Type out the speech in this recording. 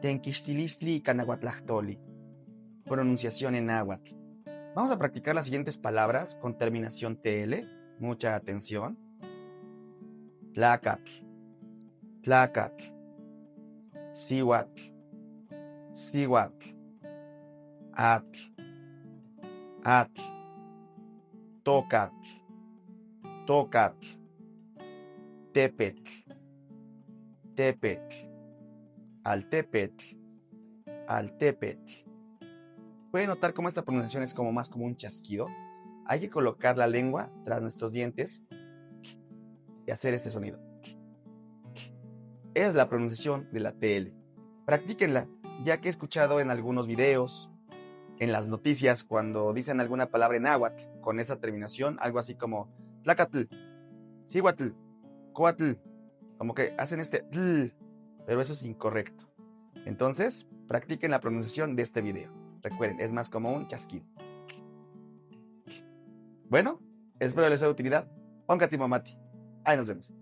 Tenquixtilistli canahuatlahtoli. Pronunciación en náhuatl. Vamos a practicar las siguientes palabras con terminación TL. Mucha atención. Tlacatl, tlacatl. Cihuatl, cihuatl. Atl, atl. Tocatl, tocatl. Tepetl, tepetl. Altepetl, altepetl. ¿Pueden notar cómo esta pronunciación es como más como un chasquido? Hay que colocar la lengua tras nuestros dientes y hacer este sonido. Es la pronunciación de la TL. Practíquenla, ya que he escuchado en algunos videos, en las noticias, cuando dicen alguna palabra en náhuatl con esa terminación, algo así como tlacatl, cihuatl, coatl, como que hacen este tl, pero eso es incorrecto. Entonces, practiquen la pronunciación de este video. Recuerden, es más como un chasquido. Bueno, espero les sea de utilidad. Onkati Mamati. Ahí nos vemos.